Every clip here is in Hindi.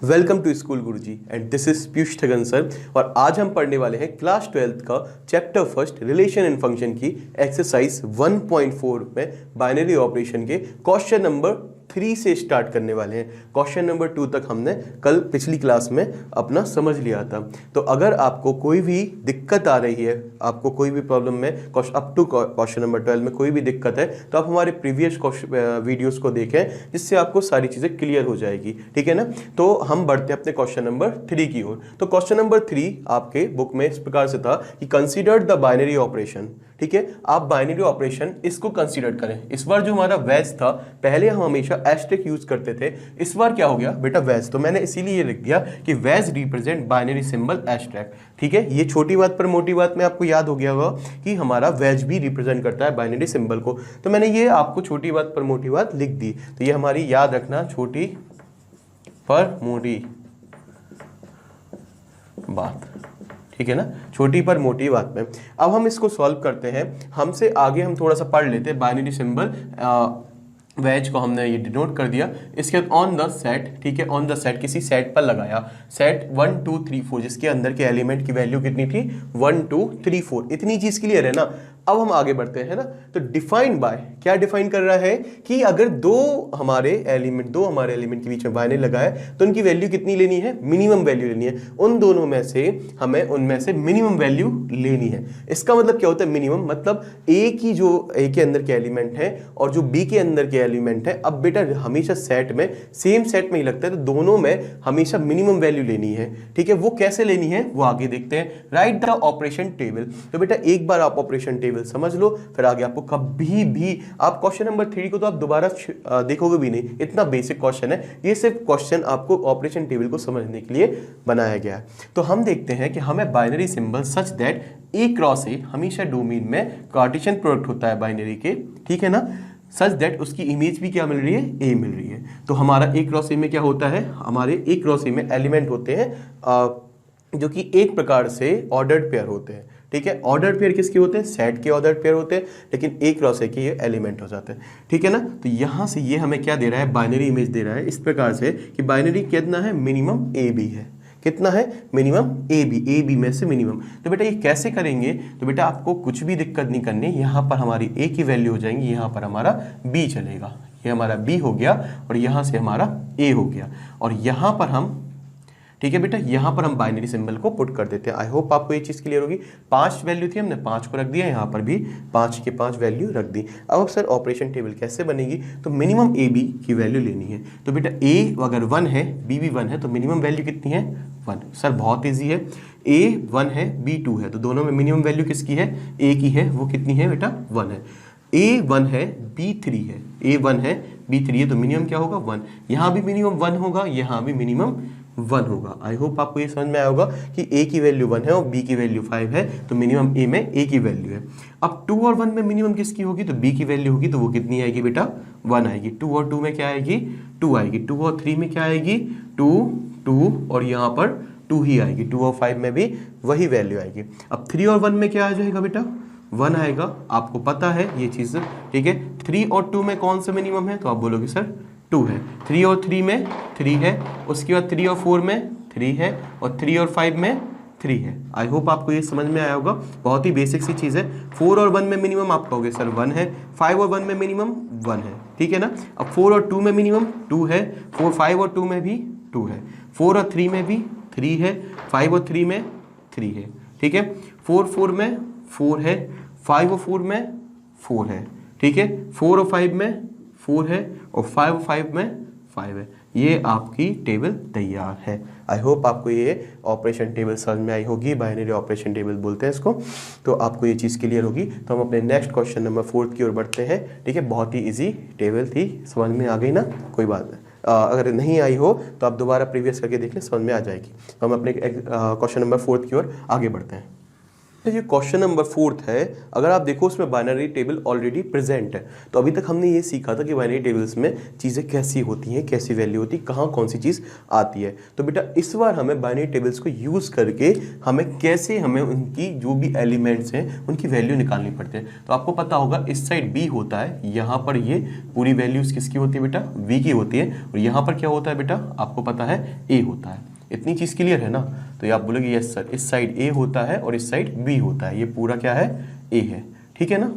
Welcome to school Guruji and this is Piyush Thagan sir. और आज हम पढ़ने वाले हैं क्लास 12th का chapter first relation and function की एक्सरसाइज 1.4 में बाइनरी ऑपरेशन के क्वेश्चन नंबर 3 से स्टार्ट करने वाले हैं। क्वेश्चन नंबर 2 तक हमने कल पिछली क्लास में अपना समझ लिया था। तो अगर आपको कोई भी दिक्कत आ रही है, आपको कोई भी प्रॉब्लम में अप टू क्वेश्चन नंबर 12 में कोई भी दिक्कत है, तो आप हमारे प्रीवियस वीडियोस को देखें, जिससे आपको सारी चीज़ें क्लियर हो जाएगी। ठीक है ना। तो हम बढ़ते हैं अपने क्वेश्चन नंबर 3 की ओर। तो क्वेश्चन नंबर 3 आपके बुक में इस प्रकार से था कि कंसीडर द बाइनरी ऑपरेशन। ठीक है, आप बाइनरी ऑपरेशन इसको कंसीडर करें। इस बार जो हमारा वैज था, पहले हम हमेशा एस्टेरिक यूज करते थे, इस बार क्या हो गया बेटा वैज। तो मैंने इसीलिए लिख दिया कि वैज रिप्रेजेंट बाइनरी सिंबल एस्टेरिक। ठीक है, ये छोटी बात पर मोटी बात में आपको याद हो गया होगा कि हमारा वैज भी रिप्रेजेंट करता है बाइनरी सिंबल को। तो मैंने ये आपको छोटी बात पर मोटी बात लिख दी। तो ये हमारी याद रखना, छोटी पर मोटी बात। ठीक है ना, छोटी पर मोटी बात में। अब हम इसको सॉल्व करते हैं। हमसे आगे हम थोड़ा सा पढ़ लेते हैं बाइनरी सिंबल। वैज को हमने ये डिनोट कर दिया। इसके बाद ऑन द सेट, ठीक है, ऑन द सेट किसी सेट पर लगाया, सेट 1 2 3 4, जिसके अंदर के एलिमेंट की वैल्यू कितनी थी 1 2 3 4। इतनी चीज क्लियर है ना। अब हम आगे बढ़ते हैं ना। तो डिफाइन बाय, क्या डिफाइन कर रहा है कि अगर दो हमारे एलिमेंट के बीच में बाइनरी लगाए तो उनकी वैल्यू कितनी लेनी है, मिनिमम वैल्यू लेनी है। उन दोनों में से हमें उनमें से मिनिमम वैल्यू लेनी है। इसका मतलब क्या होता है मिनिमम, मतलब ए की जो ए के अंदर के एलिमेंट है और जो बी के अंदर के एलिमेंट है। अब बेटा हमेशा सेट में, सेम सेट में ही लगता है, तो दोनों में हमेशा मिनिमम वैल्यू लेनी है। ठीक है, वो कैसे लेनी है वो आगे देखते हैं। Right the operation table. तो बेटा एक बार आप ऑपरेशन टेबल समझ लो, फिर आगे आपको कभी भी आप क्वेश्चन नंबर 3 को तो आप दोबारा देखोगे भी नहीं, इतना बेसिक क्वेश्चन है। ये सिर्फ क्वेश्चन आपको ऑपरेशन टेबल को समझने के लिए बनाया गया है। तो हम देखते हैं कि हमें binary symbol such that A cross ए हमेशा डोमेन में कार्टेशियन प्रोडक्ट होता है बाइनरी के। ठीक है ना, सच दैट उसकी इमेज भी क्या मिल रही है, ए मिल रही है। तो हमारा ए क्रॉस ए में क्या होता है, हमारे ए क्रॉस ए में एलिमेंट होते हैं जो कि एक प्रकार से ऑर्डर्ड पेयर होते हैं। ठीक है, ऑर्डर पेयर किसके होते हैं, सेट के ऑर्डर पेयर होते हैं, लेकिन एक क्रॉस ए के ये एलिमेंट हो जाते हैं। ठीक है ना। तो यहां से ये हमें क्या दे रहा है, बाइनरी इमेज दे रहा है इस प्रकार से कि बाइनरी कितना है, मिनिमम ए बी है। कितना है, मिनिमम ए बी में से मिनिमम। तो बेटा ये कैसे करेंगे, तो बेटा आपको कुछ भी दिक्कत नहीं करनी। यहाँ पर हमारी ए की वैल्यू हो जाएंगी, यहाँ पर हमारा बी चलेगा। ये हमारा बी हो गया और यहाँ से हमारा ए हो गया। और यहाँ पर हम, ठीक है बेटा, यहां पर हम बाइनरी सिंबल को पुट कर देते हैं। आई होप आपको ये चीज क्लियर होगी। 5 वैल्यू थी, हमने 5 को रख दिया, यहां पर भी 5 के 5 वैल्यू रख दी। अब सर ऑपरेशन टेबल कैसे बनेगी, तो मिनिमम ए बी की वैल्यू लेनी है। तो बेटा ए अगर 1 है, बी भी 1 है, तो मिनिमम वैल्यू कितनी है, 1। सर बहुत ईजी है, ए 1 है, बी 2 है, तो दोनों में मिनिमम वैल्यू किसकी है, ए की है। वो कितनी है बेटा, 1 है। ए 1 है, बी 3 है, ए 1 है, बी 3 है, तो मिनिमम क्या होगा, 1। यहां भी मिनिमम 1 होगा, यहां भी मिनिमम 1 होगा। आई होप आपको ये समझ में आया होगा कि ए की वैल्यू 1 है और बी की वैल्यू 5 है, तो मिनिमम ए में ए की वैल्यू है। अब 2 और 1 में मिनिमम किसकी होगी, तो बी की वैल्यू होगी, तो वो कितनी आएगी बेटा, 1 आएगी। 2 और 2 में क्या आएगी, 2 आएगी। 2 और 3 में क्या आएगी, 2 2 और यहाँ पर 2 ही आएगी। 2 और 5 में भी वही वैल्यू आएगी। अब 3 और 1 में क्या आ जाएगा बेटा, 1 आएगा। आपको पता है ये चीज़, ठीक है। 3 और 2 में कौन सा मिनिमम है, तो आप बोलोगे सर 2 है। 3 और 3 में 3 है, उसके बाद 3 और 4 में 3 है, और 3 और 5 में 3 है। आई होप आपको ये समझ में आया होगा, बहुत ही बेसिक सी चीज़ है। 4 और 1 में मिनिमम आप कहोगे सर 1 है, 5 और 1 में मिनिमम 1 है। ठीक है ना। अब 4 और 2 में मिनिमम 2 है, 5 और 2 में भी 2 है, 4 और 3 में भी 3 है, 5 और 3 में 3 है। ठीक है, 4 में 4 है, 5 और 4 में 4 है। ठीक है, 4 और 5 में 4 है, और 5 और 5 में 5 है। ये आपकी टेबल तैयार है। आई होप आपको ये ऑपरेशन टेबल समझ में आई होगी, बाइनरी ऑपरेशन टेबल बोलते हैं इसको। तो आपको ये चीज़ क्लियर होगी। तो हम अपने नेक्स्ट क्वेश्चन नंबर 4 की ओर बढ़ते हैं। ठीक है, बहुत ही इजी टेबल थी, समझ में आ गई ना, कोई बात नहीं। अगर नहीं आई हो तो आप दोबारा प्रीवियस करके देख लें, समझ में आ जाएगी। तो हम अपने क्वेश्चन नंबर 4 की ओर आगे बढ़ते हैं। ये क्वेश्चन नंबर 4 है। अगर आप देखो उसमें बाइनरी टेबल ऑलरेडी प्रेजेंट है। तो अभी तक हमने ये सीखा था कि बाइनरी टेबल्स में चीज़ें कैसी होती हैं, कैसी वैल्यू होती है, कहाँ कौन सी चीज़ आती है। तो बेटा इस बार हमें बाइनरी टेबल्स को यूज़ करके हमें उनकी जो भी एलिमेंट्स हैं उनकी वैल्यू निकालनी पड़ती है। तो आपको पता होगा इस साइड बी होता है, यहाँ पर ये पूरी वैल्यूज़ किसकी होती है बेटा, वी की होती है, और यहाँ पर क्या होता है बेटा, आपको पता है ए होता है। इतनी चीज़ क्लियर है ना। तो ये आप बोलोगे यस सर, इस साइड ए होता है और इस साइड बी होता है, ये पूरा क्या है, ए है, ठीक है ना।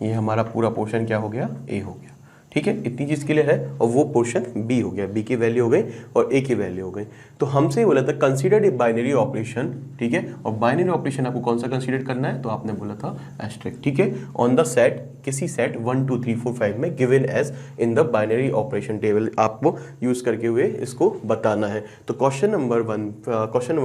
ये हमारा पूरा पोर्शन क्या हो गया, ए हो गया, ठीक है। इतनी चीज़ क्लियर है। और वो पोर्शन बी हो गया, बी की वैल्यू हो गई और ए की वैल्यू हो गई। तो हमसे बोला था कंसीडर ए बाइनरी ऑपरेशन, ठीक है। और बाइनरी ऑपरेशन आपको कौन सा कंसीडर करना है, तो आपने बोला था एस्टेरिस्क, ठीक है, ऑन द सेट, किसी सेट 1 2 3 4 5 में given as in the binary operation table आपको यूज करके हुए इसको बताना है। तो क्वेश्चन नंबर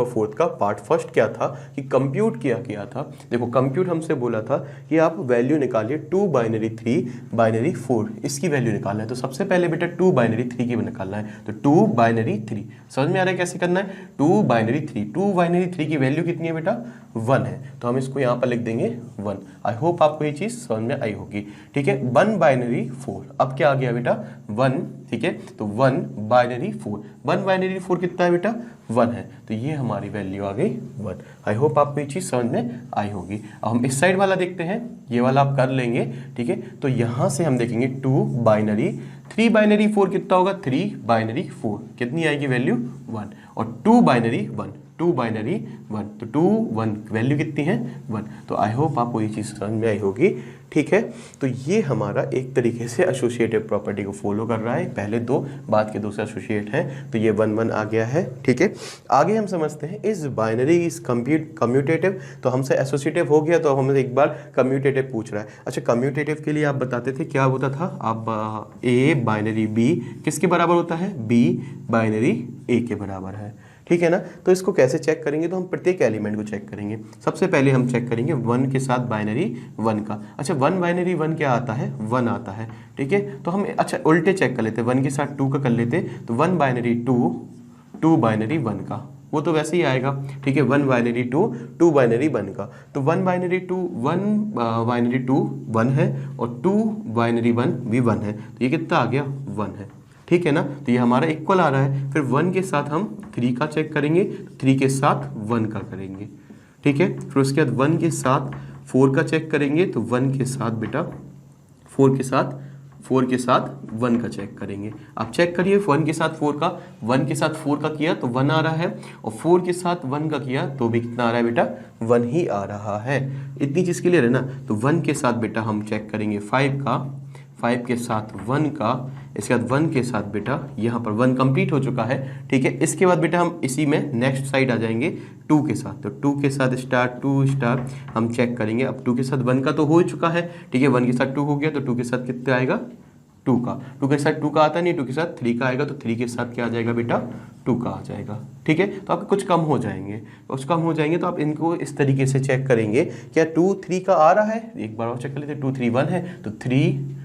4 का पार्ट फर्स्ट क्या था कि कंप्यूट किया था। देखो कंप्यूट हमसे बोला था कि आप वैल्यू निकालिए 2 बाइनरी 3 बाइनरी 4, इसकी वैल्यू निकालना है। तो सबसे पहले बेटा 2 बाइनरी 3 की निकालना है। तो 2 बाइनरी 3 समझ में आ रहा है कैसे करना है। 2 बाइनरी 3 की वैल्यू कितनी है बेटा, 1 है। तो हम इसको यहाँ पर लिख देंगे 1। आई होप आपको ये चीज़ समझ में आई होगी, ठीक है। 1 बाइनरी 4, अब क्या आ गया बेटा 1, ठीक है। तो 1 बाइनरी 4, 1 बाइनरी 4 कितना है बेटा, 1 है। तो ये हमारी वैल्यू आ गई 1। आई होप आपको ये चीज़ समझ में आई होगी। अब हम इस साइड वाला देखते हैं, ये वाला आप कर लेंगे, ठीक है। तो यहाँ से हम देखेंगे 2 बाइनरी 3 बाइनरी 4 कितना होगा, 3 बाइनरी 4 कितनी आएगी वैल्यू 1, और 2 बाइनरी 1, 2 बाइनरी 1, तो 2 1 वैल्यू कितनी है 1। तो आई होप आपको ये चीज़ समझ में आई होगी, ठीक है। तो ये हमारा एक तरीके से एसोसिएटिव प्रॉपर्टी को फॉलो कर रहा है। पहले दो, बाद के दूसरे एसोसिएट हैं, तो ये 1 1 आ गया है, ठीक है। आगे हम समझते हैं इस बाइनरी इज कम्यूटेटिव। तो हमसे एसोसिएटिव हो गया, तो हमसे एक बार कम्यूटेटिव पूछ रहा है। अच्छा, कम्यूटेटिव के लिए आप बताते थे क्या होता था, आप ए बाइनरी बी किसके बराबर होता है, बी बाइनरी ए के बराबर है, ठीक है ना। तो इसको कैसे चेक करेंगे, तो हम प्रत्येक एलिमेंट को चेक करेंगे। सबसे पहले हम चेक करेंगे 1 के साथ बाइनरी 1 का। अच्छा 1 बाइनरी 1 क्या आता है, 1 आता है, ठीक है। तो हम अच्छा उल्टे चेक कर लेते हैं, 1 के साथ 2 का कर लेते। तो 1 बाइनरी 2, 2 बाइनरी 1 का, वो तो वैसे ही आएगा, ठीक है। 1 बाइनरी 2, 2 बाइनरी 1 का। तो 1 बाइनरी 2, 1 बाइनरी 2 1 है, और 2 बाइनरी 1 भी 1 है। तो ये कितना आ गया 1 है, ठीक है ना। तो ये हमारा इक्वल आ रहा है। फिर 1 के साथ हम 3 का चेक करेंगे, 3 के साथ 1 का करेंगे, ठीक है। फिर उसके बाद 1 के साथ 4 का चेक करेंगे, तो 1 के साथ बेटा 4 के साथ 1 का चेक करेंगे। आप चेक करिए 1 के साथ 4 का, 1 के साथ 4 का किया तो 1 आ रहा है, और 4 के साथ 1 का किया तो भी कितना आ रहा है बेटा, 1 ही आ रहा है। इतनी चीज़ क्लियर है ना। तो 1 के साथ बेटा हम चेक करेंगे 5 का, 5 के साथ 1 का, इसके बाद 1 के साथ बेटा यहाँ पर 1 कंप्लीट हो चुका है, ठीक है। इसके बाद बेटा हम इसी में नेक्स्ट साइड आ जाएंगे 2 के साथ। तो 2 के साथ स्टार 2 स्टार हम चेक करेंगे। अब 2 के साथ 1 का तो हो चुका है, ठीक है। 1 के साथ 2 हो गया, तो 2 के साथ कितना आएगा 2 का। 2 के साथ 2 का आता नहीं, 2 के साथ 3 का आएगा, तो 3 के साथ क्या आ जाएगा बेटा 2 का आ जाएगा, ठीक है। तो आपके कुछ कम हो जाएंगे, कुछ कम हो जाएंगे। तो आप इनको इस तरीके से चेक करेंगे, क्या 2 3 का आ रहा है। एक बार और चेक कर लेते, 2 3 1 है, तो 3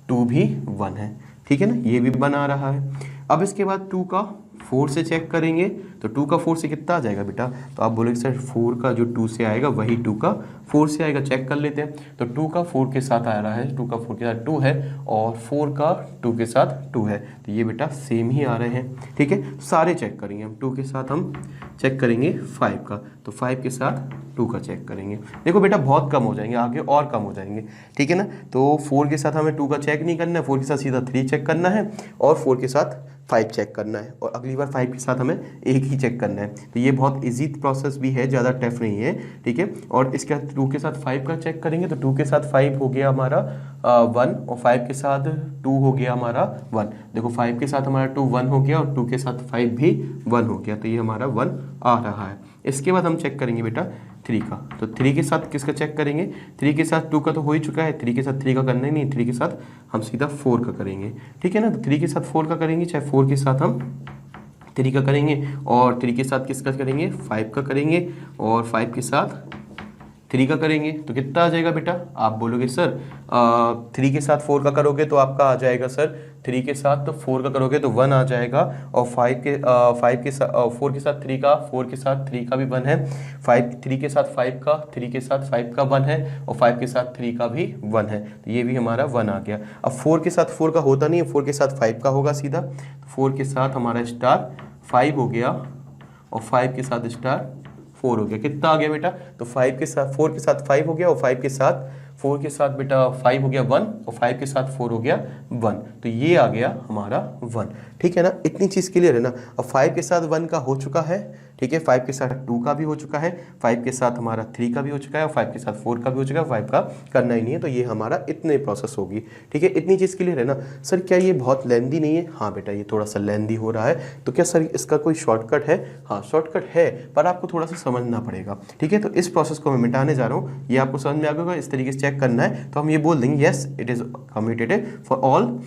2 भी 1 है, ठीक है ना। ये भी 1 आ रहा है। अब इसके बाद 2 का 4 से चेक करेंगे, तो 2 का 4 से कितना आ जाएगा बेटा। तो आप बोलेंगे सर 4 का जो 2 से आएगा वही 2 का 4 से आएगा। चेक कर लेते हैं। तो 2 का 4 के साथ आ रहा है, 2 का 4 के साथ 2 है, और 4 का 2 के साथ 2 है, तो ये बेटा सेम ही आ रहे हैं, ठीक है। सारे चेक करेंगे हम। 2 के साथ हम चेक करेंगे 5 का, तो 5 के साथ 2 का चेक करेंगे। देखो बेटा बहुत कम हो जाएंगे, आगे और कम हो जाएंगे, ठीक है ना। तो 4 के साथ हमें 2 का चेक नहीं करना है, 4 के साथ सीधा 3 चेक करना है, और 4 के साथ 5 चेक करना है, और अगली बार 5 के साथ हमें 1 ही चेक करना है। तो ये बहुत इजी प्रोसेस भी है, ज़्यादा टफ नहीं है, ठीक है। और इसके बाद 2 के साथ 5 का चेक करेंगे, तो 2 के साथ 5 हो गया हमारा 1, और 5 के साथ 2 हो गया हमारा 1। देखो 5 के साथ हमारा 2 1 हो गया, और 2 के साथ 5 भी 1 हो गया, तो ये हमारा 1 आ रहा है। इसके बाद हम चेक करेंगे बेटा 3 का। तो 3 के साथ किसका चेक करेंगे, 3 के साथ 2 का तो हो ही चुका है, 3 के साथ 3 का करना ही नहीं, 3 के साथ हम सीधा 4 का करेंगे, ठीक है ना। तो 3 के साथ 4 का करेंगे, चाहे 4 के साथ हम 3 का करेंगे, और 3 के साथ किसका करेंगे 5 का करेंगे, और 5 के साथ 3 का करेंगे तो कितना आ जाएगा बेटा, आप बोलोगे सर 3 के साथ 4 का करोगे तो आपका आ जाएगा सर 3 के साथ तो 4 का करोगे तो 1 आ जाएगा, और 5 के साथ 4 के साथ 3 का, 4 के साथ 3 का भी 1 है, 3 के साथ 5 का, 3 के साथ 5 का 1 है, और 5 के साथ 3 का भी 1 है, तो ये भी हमारा 1 आ गया। अब 4 के साथ 4 का होता नहीं है, 4 के साथ 5 का होगा सीधा, 4 के साथ हमारा स्टार 5 हो गया और 5 के साथ स्टार 4 हो गया। कितना आ गया बेटा, तो 5 के साथ 4 के साथ 5 हो गया, और 5 के साथ 4 के साथ बेटा 5 हो गया 1, और 5 के साथ 4 हो गया 1, तो ये आ गया हमारा 1। ठीक है ना, इतनी चीज़ क्लियर है ना। अब 5 के साथ 1 का हो चुका है, ठीक है, 5 के साथ 2 का भी हो चुका है, 5 के साथ हमारा 3 का भी हो चुका है, और 5 के साथ 4 का भी हो चुका है, 5 का करना ही नहीं है, तो ये हमारा इतने प्रोसेस होगी। ठीक है, इतनी चीज़ क्लियर है ना। सर क्या ये बहुत लेंदी नहीं है? हाँ बेटा, ये थोड़ा सा लेंदी हो रहा है, तो क्या सर इसका कोई शॉर्टकट है? हाँ शॉर्टकट है, पर आपको थोड़ा सा समझना पड़ेगा। ठीक है, तो इस प्रोसेस को मैं मिटाने जा रहा हूँ, ये आपको समझ में आ गया, इस तरीके से चेक करना है, तो हम ये बोल देंगे yes it is commutated for all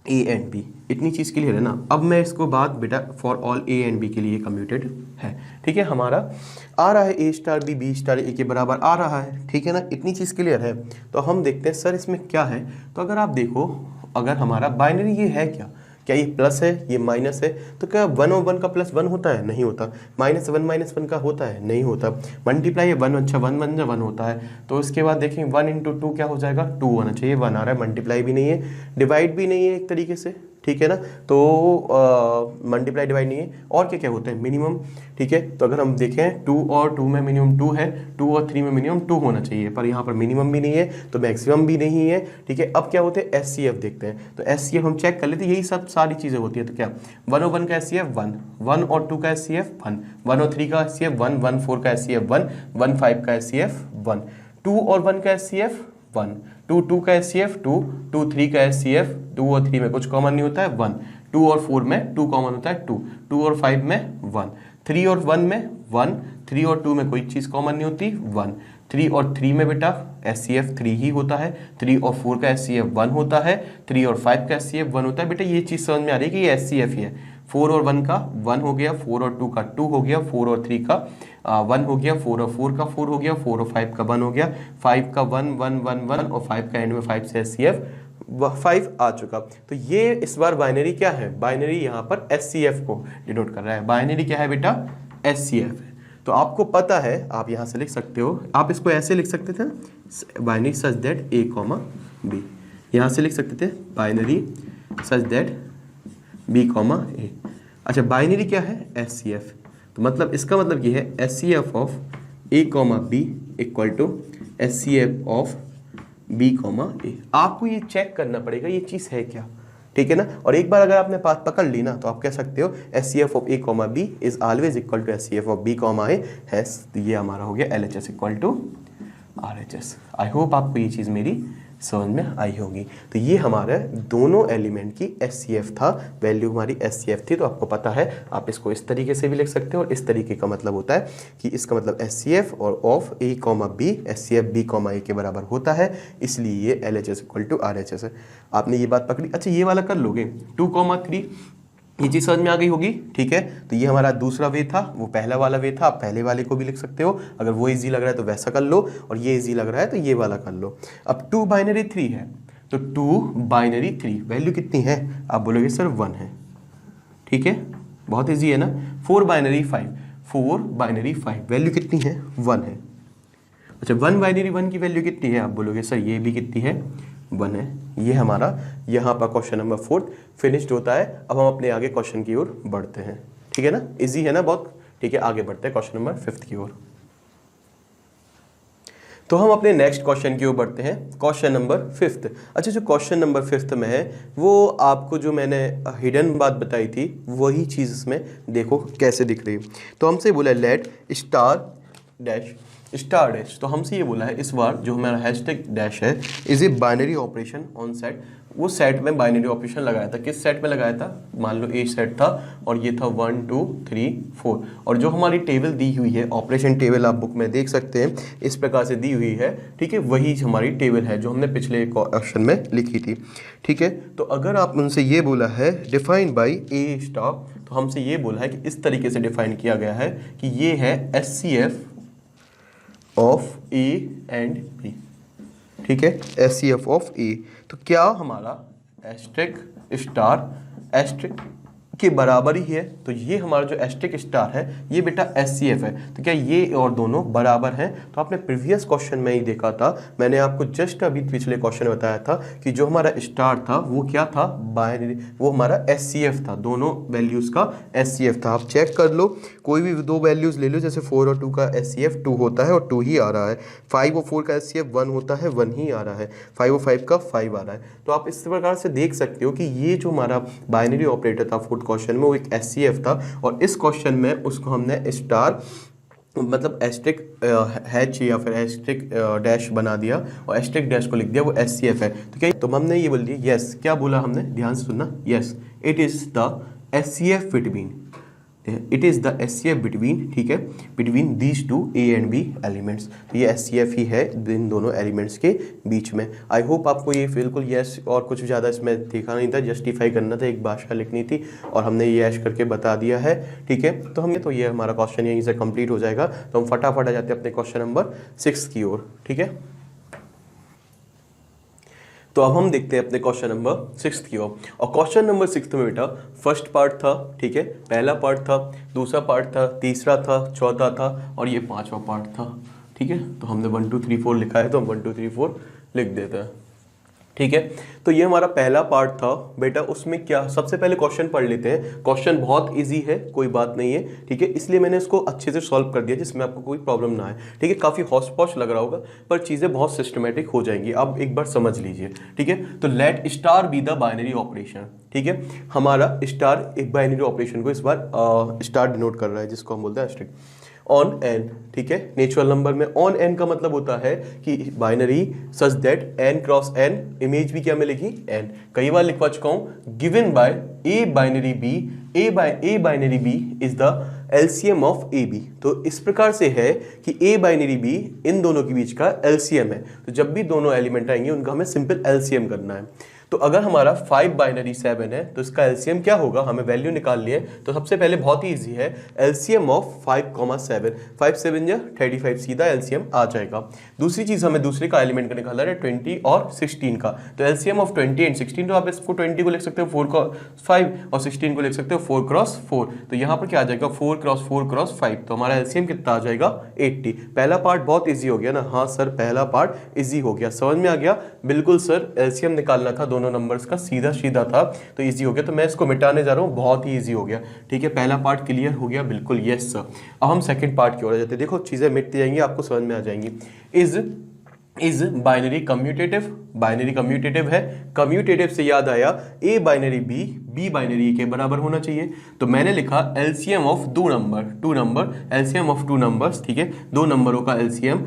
A and B. इतनी चीज़ क्लियर है ना। अब मैं इसको बात बेटा for all A and B के लिए कम्यूटेड है। ठीक है, हमारा आ रहा है ए स्टार बी बी स्टार ए के बराबर आ रहा है। ठीक है ना, इतनी चीज़ क्लियर है। तो हम देखते हैं सर इसमें क्या है। तो अगर आप देखो, अगर हमारा बाइनरी ये है क्या ये प्लस है, ये माइनस है, तो क्या 1 और 1 का प्लस 1 होता है? नहीं होता। -1 का होता है? नहीं होता। मल्टीप्लाई है 1, अच्छा 1 1 1 होता है, तो उसके बाद देखें 1 × 2 क्या हो जाएगा, 2 होना चाहिए, 1 आ रहा है। मल्टीप्लाई भी नहीं है, डिवाइड भी नहीं है एक तरीके से। ठीक है ना, तो मल्टीप्लाई डिवाइड नहीं है। और क्या क्या होता है, मिनिमम। ठीक है, तो अगर हम देखें 2 और 2 में मिनिमम 2 है, 2 और 3 में मिनिमम 2 होना चाहिए, पर यहाँ पर मिनिमम भी नहीं है तो मैक्सिमम भी नहीं है। ठीक है, अब क्या होते हैं, SCF देखते हैं, तो SCF हम चेक कर लेते हैं, यही सब सारी चीज़ें होती है। तो क्या 1 और 1 का SCF 1, 1 और 2 का SCF 1, 1 और 3 का SCF 1, 1 4 का SCF 1, 1 5 का SCF 1, 2 और 1 का SCF 1, 2 2 का SCF 2, 2 3 का SCF 2 और 3 में कुछ कॉमन नहीं होता है 1, 2 और 4 में 2 कॉमन होता है 2, 2 और 5 में 1, 3 और 1 में 1, 3 और 2 में कोई चीज़ कॉमन नहीं होती 1, 3 और 3 में बेटा SCF 3 ही होता है, 3 और 4 का SCF 1 होता है, 3 और 5 का SCF 1 होता है। बेटा ये चीज़ समझ में आ रही है कि ये SCF ही है। 4 और 1 का 1 हो गया, 4 और 2 का 2 हो गया, 4 और 3 का 1 हो गया, 4 और 4 का 4 हो गया, 4 और 5 का 1 हो गया, 5 का 1 1 1 1 और 5 का एंड में 5 से SCF 5 आ चुका। तो ये इस बार बाइनरी क्या है, बाइनरी यहाँ पर SCF को डिनोट कर रहा है। बाइनरी क्या है बेटा, SCF है। तो आपको पता है, आप यहाँ से लिख सकते हो, आप इसको ऐसे लिख सकते थे, binary such that A, B। यहाँ से लिख सकते थे binary such that B, A। अच्छा, बाइनरी क्या है, SCF। तो मतलब इसका मतलब ये है SCF of A, B equal to SCF of B, A। आपको ये चेक करना पड़ेगा ये चीज़ है क्या। ठीक है ना, और एक बार अगर आपने बात पकड़ ली ना, तो आप कह सकते हो SCF of A, B is always equal to SCF of B, A has. तो ये हमारा हो गया LHS equal to RHS। I hope आपको ये चीज़ मेरी समझ में आई होगी। तो ये हमारे दोनों एलिमेंट की SCF था, वैल्यू हमारी SCF थी। तो आपको पता है, आप इसको इस तरीके से भी लिख सकते हो, और इस तरीके का मतलब होता है कि इसका मतलब SCF और of A, B SCF B, A के बराबर होता है, इसलिए ये LHS इक्वल टू RHS है। आपने ये बात पकड़ी। अच्छा, ये वाला कर लोगे 2, 3, ये चीज़ समझ में आ गई होगी। ठीक है, तो ये हमारा दूसरा वे था, वो पहला वाला वे था। आप पहले वाले को भी लिख सकते हो, अगर वो इजी लग रहा है तो वैसा कर लो, और ये इजी लग रहा है तो ये वाला कर लो। अब 2 बाइनरी 3 है, तो 2 बाइनरी 3 वैल्यू कितनी है, आप बोलोगे सर 1 है। ठीक है, बहुत ईजी है ना। 4 बाइनरी 5, 4 बाइनरी 5 वैल्यू कितनी है, 1 है। अच्छा, 1 बाइनरी 1 की वैल्यू कितनी है, आप बोलोगे सर ये भी कितनी है, 1 है। ये हमारा यहाँ पर क्वेश्चन नंबर 4 फिनिश्ड होता है। अब हम अपने आगे क्वेश्चन की ओर बढ़ते हैं। ठीक है ना, इजी है ना बहुत। ठीक है, आगे बढ़ते हैं क्वेश्चन नंबर 5 की ओर। तो हम अपने नेक्स्ट क्वेश्चन की ओर बढ़ते हैं, क्वेश्चन नंबर 5। अच्छा, जो क्वेश्चन नंबर 5 में है, वो आपको जो मैंने हिडन बात बताई थी वही चीज़ इसमें देखो कैसे दिख रही है। तो हमसे बोला let star dash star dash. तो हमसे ये बोला है इस बार जो हमारा हैशटैग डैश है, is a binary operation on set. वो सेट में बाइनरी ऑपरेशन लगाया था। किस सेट में लगाया था, मान लो ए सेट था और ये था 1 2 3 4, और जो हमारी टेबल दी हुई है, ऑपरेशन टेबल आप बुक में देख सकते हैं, इस प्रकार से दी हुई है। ठीक है, वही हमारी टेबल है जो हमने पिछले क्वेश्चन में लिखी थी। ठीक है, तो अगर आप उनसे ये बोला है डिफाइन बाई ए स्टार, तो हमसे ये बोला है कि इस तरीके से डिफाइन किया गया है कि ये है SCF of A and B, ठीक है, HCF ऑफ ए। तो क्या हमारा एस्ट्रिक स्टार एस्ट्रिक के बराबर ही है, तो ये हमारा जो एस्ट्रिक स्टार है ये बेटा HCF है। तो क्या ये और दोनों बराबर हैं? तो आपने प्रीवियस क्वेश्चन में ही देखा था, मैंने आपको जस्ट अभी पिछले क्वेश्चन में बताया था कि जो हमारा स्टार था वो क्या था, बाइनरी, वो हमारा HCF था, दोनों वैल्यूज का HCF था। आप चेक कर लो, कोई भी दो वैल्यूज ले लो, जैसे 4 और 2 का HCF 2 होता है और 2 ही आ रहा है, 5 और 4 का HCF 1 होता है, 1 ही आ रहा है, 5 और 5 का 5 आ रहा है। तो आप इस प्रकार से देख सकते हो कि ये जो हमारा बाइनरी ऑपरेटर था फोर्थ क्वेश्चन में वो एक HCF था, और इस क्वेश्चन में उसको हमने स्टार मतलब एस्ट्रिक हैच या फिर एस्ट्रिक डैश बना दिया और एस्ट्रिक डैश को लिख दिया, वो HCF है। तो क्या, तो हमने ये बोल दिया यस, क्या बोला हमने, ध्यान से सुनना, yes it is the HCF between, it is the HCF between, ठीक है, between these two A and B elements. तो ये HCF ही है इन दोनों एलिमेंट्स के बीच में। आई होप आपको ये बिल्कुल यस और कुछ ज़्यादा इसमें देखा नहीं था, जस्टिफाई करना था, एक भाषा लिखनी थी और हमने ये ऐश करके बता दिया है, ठीक है। तो हमने, तो ये हमारा क्वेश्चन यहीं से कंप्लीट हो जाएगा। तो हम फटाफट आ जाते हैं अपने क्वेश्चन नंबर 6 की ओर, ठीक है। तो अब हम देखते हैं अपने क्वेश्चन नंबर 6 की ओर, और क्वेश्चन नंबर 6 में बेटा फर्स्ट पार्ट था, ठीक है, पहला पार्ट था, दूसरा पार्ट था, तीसरा था, चौथा था और ये पांचवा पार्ट था, ठीक है। तो हमने 1 2 3 4 लिखा है, तो हम 1 2 3 4 लिख देते हैं, ठीक है। तो ये हमारा पहला पार्ट था बेटा, उसमें क्या, सबसे पहले क्वेश्चन पढ़ लेते हैं। क्वेश्चन बहुत इजी है, कोई बात नहीं है, ठीक है, इसलिए मैंने इसको अच्छे से सॉल्व कर दिया जिसमें आपको कोई प्रॉब्लम ना आए, ठीक है। काफ़ी हौच पौच लग रहा होगा पर चीज़ें बहुत सिस्टमेटिक हो जाएंगी, आप एक बार समझ लीजिए, ठीक है। तो let star be the binary operation, ठीक है, हमारा स्टार एक बाइनरी ऑपरेशन को इस बार स्टार डिनोट कर रहा है, जिसको हम बोलते हैं एस्ट्रिक ऑन एन, ठीक है। नेचुरल नंबर में ऑन एन का मतलब होता है कि binary such that N cross N, image भी क्या में लिखी, एन, कई बार लिखवा चुका हूं, given by A binary B, A binary B is the LCM of A B. तो इस प्रकार से है कि ए बाइनरी बी इन दोनों के बीच का LCM है। तो जब भी दोनों एलिमेंट आएंगे उनका हमें सिंपल LCM करना है। तो अगर हमारा 5 बाइनरी 7 है तो इसका LCM क्या होगा, हमें वैल्यू निकाल लिए। तो सबसे पहले बहुत ही इजी है, LCM ऑफ 5,7, 5 7 या 35, सीधा LCM आ जाएगा। दूसरी चीज हमें दूसरे का एलिमेंट का निकालना है 20 और 16 का। तो LCM ऑफ 20 एंड 16, तो आप इसको 20 को लिख सकते हो 4x5 और 16 को लिख सकते हो 4x4। तो यहाँ पर क्या आ जाएगा 4x4x5, तो हमारा LCM कितना आ जाएगा 80। पहला पार्ट बहुत ईजी हो गया ना, हाँ सर पहला पार्ट ईजी हो गया, समझ में आ गया, बिल्कुल सर LCM निकालना था दोनों नंबर्स का, सीधा सीधा था, तो इजी हो गया। तो मैं इसको मिटाने जा रहा हूँ, बहुत ही इजी हो गया, ठीक है। पहला पार्ट क्लियर हो गया, बिल्कुल यस सर। अब हम सेकंड पार्ट की ओर आ जाते हैं, देखो चीजें मिटती जाएंगी, आपको समझ में आ जाएंगी। Is binary commutative, binary commutative है, कम्यूटेटिव से याद आया A binary B, B binary के बराबर होना चाहिए। तो मैंने लिखा LCM of two number, LCM of two numbers, ठीक है, दो नंबरों का LCM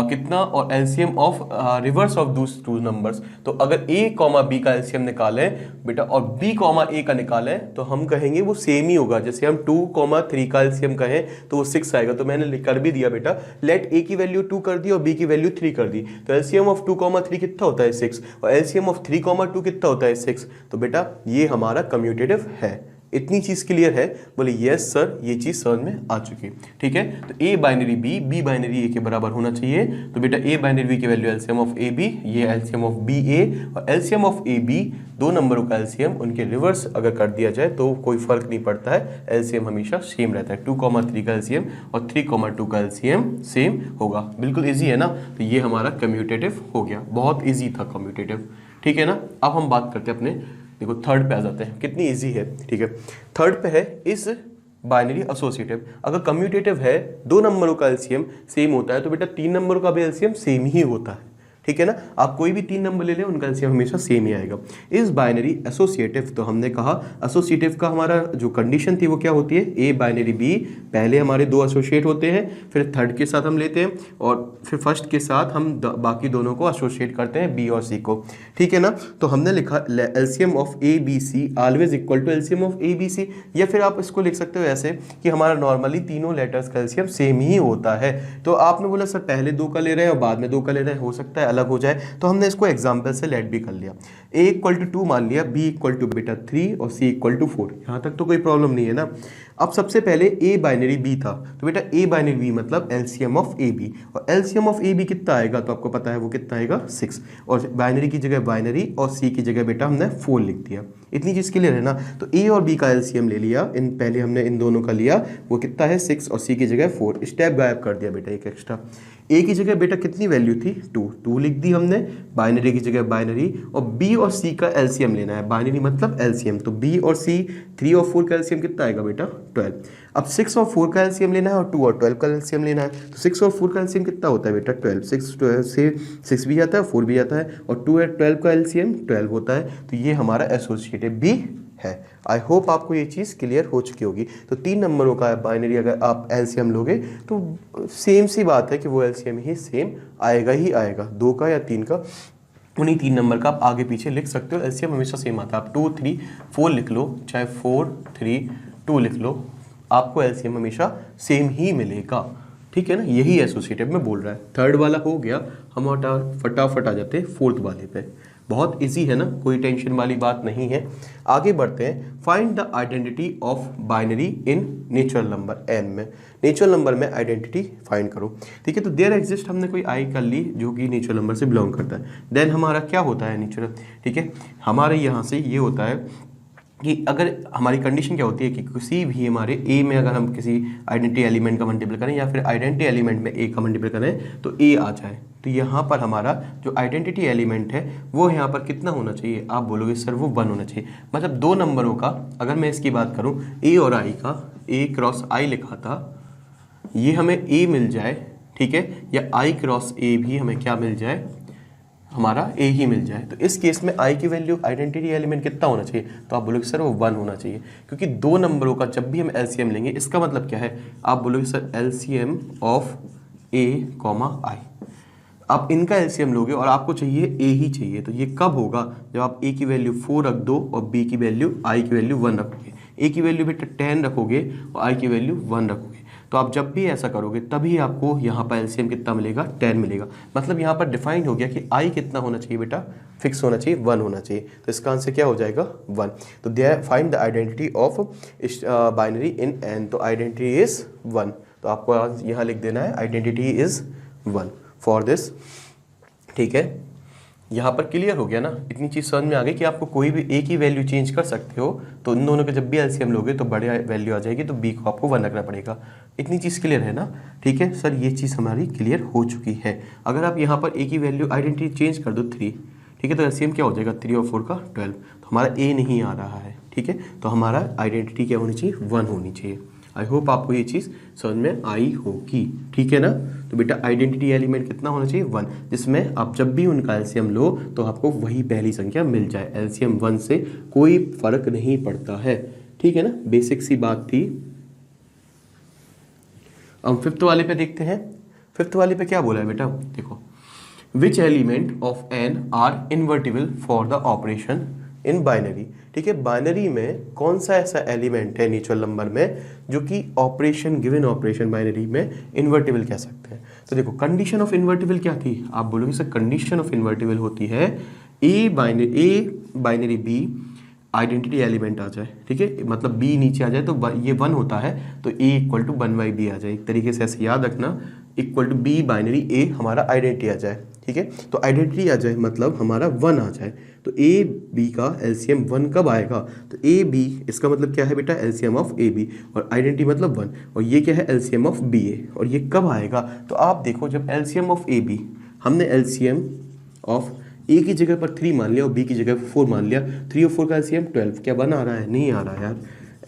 कितना, और LCM of reverse of those two numbers. तो अगर A, B का LCM निकालें बेटा और B, A का निकालें तो हम कहेंगे वो सेम ही होगा। जैसे हम 2, 3 का LCM कहें तो वो 6 आएगा। तो मैंने कर भी दिया बेटा, लेट A की वैल्यू 2 कर दी और B की वैल्यू 3 कर दी। तो LCM ऑफ 2, 3 कितना होता है 6, और LCM ऑफ 3, 2 कितना होता है 6। तो बेटा ये हमारा कम्यूटेटिव है। इतनी चीज क्लियर है, बोले यस सर, ये चीज समझ में आ चुकी, ठीक है। तो A binary B, B binary A के बराबर होना चाहिए। तो बेटा ए बाइनरी बी की value LCM of A B, ये LCM ऑफ बी ए, और LCM ऑफ ए बी दो नंबरों का LCM उनके रिवर्स अगर कर दिया जाए तो कोई फर्क नहीं पड़ता है, LCM हमेशा सेम रहता है। 2, 3 का LCM और 3, 2 का LCM सेम होगा, बिल्कुल ईजी है ना। तो ये हमारा कम्यूटेटिव हो गया, बहुत ईजी था कम्यूटेटिव, ठीक है ना। अब हम बात करते हैं अपने, देखो थर्ड पे आ जाते हैं, कितनी इजी है, ठीक है। थर्ड पे है इस बाइनरी एसोसिएटिव। अगर कम्यूटेटिव है, दो नंबरों का LCM सेम होता है तो बेटा 3 नंबरों का भी LCM सेम ही होता है, ठीक है ना। आप कोई भी 3 नंबर ले लें, उनका LCM हमेशा सेम ही आएगा। इस बाइनरी एसोसिएटिव, तो हमने कहा एसोसिएटिव का हमारा जो कंडीशन थी वो क्या होती है, ए बाइनरी बी, पहले हमारे दो एसोसिएट होते हैं, फिर थर्ड के साथ हम लेते हैं और फिर फर्स्ट के साथ हम बाकी दोनों को एसोसिएट करते हैं, बी और सी को, ठीक है ना। तो हमने लिखा LCM of A B C always equal to LCM of A B C, या फिर आप इसको लिख सकते हो ऐसे कि हमारा नॉर्मली तीनों लेटर्स का LCM सेम ही होता है। तो आपने बोला सर पहले 2 का ले रहे हैं और बाद में 2 का ले रहे हैं, हो सकता है अलग हो जाए, तो हमने इसको एग्जाम्पल से लेट भी कर लिया। a इक्वल टू 2 मान लिया, b इक्वल टू बेटा 3 और c इक्वल टू 4। यहाँ तक तो कोई प्रॉब्लम नहीं है ना। अब सबसे पहले a बाइनरी b था, तो बेटा a बाइनरी b मतलब एलसीएम ऑफ ए बी, और एलसीएम ऑफ ए बी कितना आएगा तो आपको पता है वो कितना आएगा 6, और बाइनरी की जगह बाइनरी और c की जगह बेटा हमने 4 लिख दिया। इतनी चीज़ क्लियर है ना। तो a और b का एलसीएम ले लिया, पहले हमने इन दोनों का लिया, वो कितना है 6 और c की जगह 4, स्टेप गायब कर दिया बेटा एक एक्स्ट्रा। a की जगह बेटा कितनी वैल्यू थी 2 लिख दी हमने, बाइनरी की जगह बाइनरी, और b और c का एलसीएम लेना है, बाइनरी मतलब एलसीएम, तो b और c 3 और 4 का एलसीएम कितना आएगा बेटा 12। अब 6 और 4 का एलसीएम लेना है और 2 और 12 का एलसीएम लेना है, तो 6 और 4 का एलसीएम कितना होता है बेटा 12, 6 से 6 भी आता है 4 भी आता है, और 2 और 12 का एलसीएम 12 होता है। तो ये हमारा एसोसिएटिव b है। आई होप आपको ये चीज़ क्लियर हो चुकी होगी। तो 3 नंबरों का बाइनरी अगर आप एलसीएम लोगे तो सेम सी बात है कि वो एलसीएम ही सेम आएगा ही आएगा, 2 का या 3 का, उन्हीं 3 नंबर का आप आगे पीछे लिख सकते हो, एलसीएम हमेशा सेम आता है। आप 2 3 4 लिख लो, चाहे 4 3 2 लिख लो, आपको एलसीएम हमेशा सेम ही मिलेगा, ठीक है ना। यही एसोसिएटिव में बोल रहा है। थर्ड वाला हो गया, हम फटाफट आ जाते हैं फोर्थ वाले पे। बहुत इजी है ना, कोई टेंशन वाली बात नहीं है। आगे बढ़ते हैं। Find the identity of binary in natural number n में। नेचुरल नंबर में आइडेंटिटी फाइंड करो, ठीक है। तो देयर एग्जिस्ट हमने कोई आई कर ली जो कि नेचुरल नंबर से बिलोंग करता है। देन हमारा क्या होता है नेचुरल, ठीक है। हमारे यहाँ से ये होता है कि अगर हमारी कंडीशन क्या होती है कि किसी भी हमारे ए में अगर हम किसी आइडेंटिटी एलिमेंट का मल्टीपल करें या फिर आइडेंटिटी एलिमेंट में ए का मल्टीपल करें तो ए आ जाए, तो यहाँ पर हमारा जो आइडेंटिटी एलिमेंट है वो यहाँ पर कितना होना चाहिए, आप बोलोगे सर वो 1 होना चाहिए। मतलब 2 नंबरों का अगर मैं इसकी बात करूँ, ए और आई का, ए क्रॉस आई लिखा था, ये हमें ए मिल जाए, ठीक है, या आई क्रॉस ए भी हमें क्या मिल जाए, हमारा ए ही मिल जाए। तो इस केस में आई की वैल्यू आइडेंटिटी एलिमेंट कितना होना चाहिए, तो आप बोलोगे सर वो 1 होना चाहिए, क्योंकि 2 नंबरों का जब भी हम एलसीएम लेंगे, इसका मतलब क्या है, आप बोलोगे sir LCM of A comma I. आप इनका एलसीएम लोगे और आपको चाहिए ए ही चाहिए, तो ये कब होगा, जब आप ए की वैल्यू 4 रख दो और बी की वैल्यू आई की वैल्यू 1 रखोगे, ए की वैल्यू बेटा 10 रखोगे और आई की वैल्यू 1 रखोगे। तो आप जब भी ऐसा करोगे तभी आपको यहाँ पर एलसीएम कितना मिलेगा 10 मिलेगा। मतलब यहाँ पर डिफाइन हो गया कि आई कितना होना चाहिए बेटा, फिक्स होना चाहिए, 1 होना चाहिए। तो इसका आंसर क्या हो जाएगा 1। तो there find the identity of binary in N, तो आइडेंटिटी इज 1, तो आपको यहाँ लिख देना है आइडेंटिटी इज 1 फॉर दिस, ठीक है। यहाँ पर क्लियर हो गया ना, इतनी चीज़ समझ में आ गई कि आपको कोई भी ए की वैल्यू चेंज कर सकते हो, तो इन दोनों के जब भी एलसीएम लोगे तो बड़े वैल्यू आ जाएगी, तो बी को आपको 1 रखना पड़ेगा। इतनी चीज़ क्लियर है ना, ठीक है सर, ये चीज़ हमारी क्लियर हो चुकी है। अगर आप यहाँ पर ए की वैल्यू आइडेंटिटी चेंज कर दो 3, ठीक है, तो एलसीएम क्या हो जाएगा 3 और 4 का 12, तो हमारा ए नहीं आ रहा है, ठीक है। तो हमारा आइडेंटिटी क्या होनी चाहिए 1 होनी चाहिए। आई होप आपको ये चीज़ समझ में आई होगी, ठीक है ना। तो बेटा आइडेंटिटी एलिमेंट कितना होना चाहिए 1, जिसमें आप जब भी उनका एलसीएम लो तो आपको वही पहली संख्या मिल जाए। एलसीएम 1 से कोई फर्क नहीं पड़ता है, ठीक है ना, बेसिक सी बात थी। अब 5th वाले पे देखते हैं। 5th वाले पे क्या बोला है बेटा, देखो, which element of N are invertible for the operation in binary, ठीक है। बाइनरी में कौन सा ऐसा एलिमेंट है नेचुरल नंबर में जो कि ऑपरेशन, गिवन ऑपरेशन बाइनरी में इन्वर्टिबल कह सकते हैं। तो देखो कंडीशन ऑफ इन्वर्टिबल क्या थी, आप बोलोगे सर कंडीशन ऑफ इन्वर्टिबल होती है A binary B identity element आ जाए, ठीक है, मतलब बी नीचे आ जाए तो ये 1 होता है, तो ए इक्वल टू 1/b आ जाए। एक तरीके से ऐसे याद रखना, इक्वल टू बी बाइनरी ए हमारा आइडेंटिटी आ जाए, ठीक है। तो आइडेंटिटी आ जाए मतलब हमारा 1 आ जाए, तो ए बी का एलसीएम 1 कब आएगा, तो ए बी इसका मतलब क्या है बेटा एलसीएम ऑफ ए बी, और आइडेंटिटी मतलब 1, और ये क्या है एलसीएम ऑफ बी ए, और ये कब आएगा, तो आप देखो जब एलसीएम ऑफ ए बी, हमने एलसीएम ऑफ ए की जगह पर 3 मान लिया और बी की जगह पर 4 मान लिया, 3 और 4 का एलसीएम 12, क्या 1 आ रहा है, नहीं आ रहा है यार।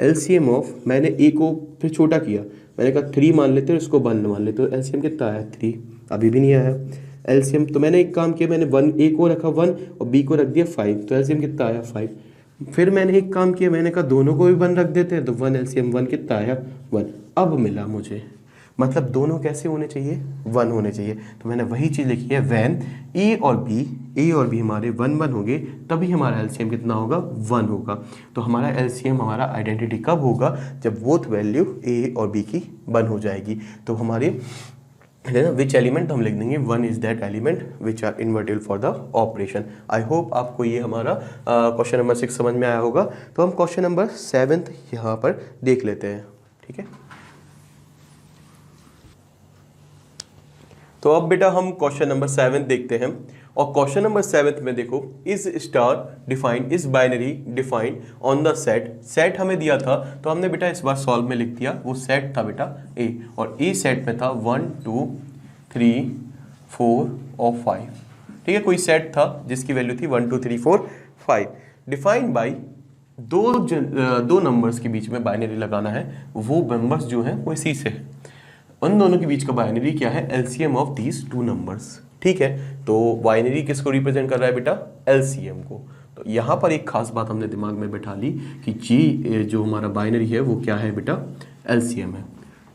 एलसीएम ऑफ, मैंने ए को फिर छोटा किया, मैंने कहा 3 मान लेते हैं, इसको 1 मान लेते, तो एलसीएम कितना आया 3, अभी भी नहीं आया एलसीएम। तो मैंने एक काम किया, मैंने 1 ए को रखा 1 और बी को रख दिया 5, तो एलसीएम कितना आया 5। फिर मैंने एक काम किया, मैंने कहा दोनों को भी 1 रख देते हैं, तो 1 एलसीएम 1 कितना आया 1, अब मिला मुझे। मतलब दोनों कैसे होने चाहिए 1 होने चाहिए, तो मैंने वही चीज़ लिखी है, वैन ए और बी हमारे 1 होंगे तभी हमारा एलसीएम कितना होगा 1 होगा। तो हमारा एलसीएम, हमारा आइडेंटिटी कब होगा, जब बोथ वैल्यू ए और बी की 1 हो जाएगी। तो हमारे है ना, विच एलिमेंट हम लिख देंगे one is that element which are invertible for the operation. I hope आपको ये हमारा क्वेश्चन नंबर 6 समझ में आया होगा। तो हम क्वेश्चन नंबर 7 यहाँ पर देख लेते हैं। ठीक है, तो अब बेटा हम क्वेश्चन नंबर 7 देखते हैं। और क्वेश्चन नंबर 7 में देखो, is star defined, is binary defined on the set. Set हमें दिया था तो हमने बेटा इस बार सॉल्व में लिख दिया, वो सेट था बेटा ए, और ए सेट में था 1 2 3 4 और 5। ठीक है, कोई सेट था जिसकी वैल्यू थी 1 2 3 4 5। डिफाइंड बाई दो नंबर्स के बीच में बाइनरी लगाना है, वो नंबर्स जो हैं वो इसी से है। उन दोनों के बीच का बाइनरी क्या है, LCM of these two numbers. ठीक है, तो बाइनरी किसको रिप्रेजेंट कर रहा है बेटा, एलसीएम को। तो यहाँ पर एक खास बात हमने दिमाग में बैठा ली कि जी जो हमारा बाइनरी है वो क्या है बेटा, एलसीएम है।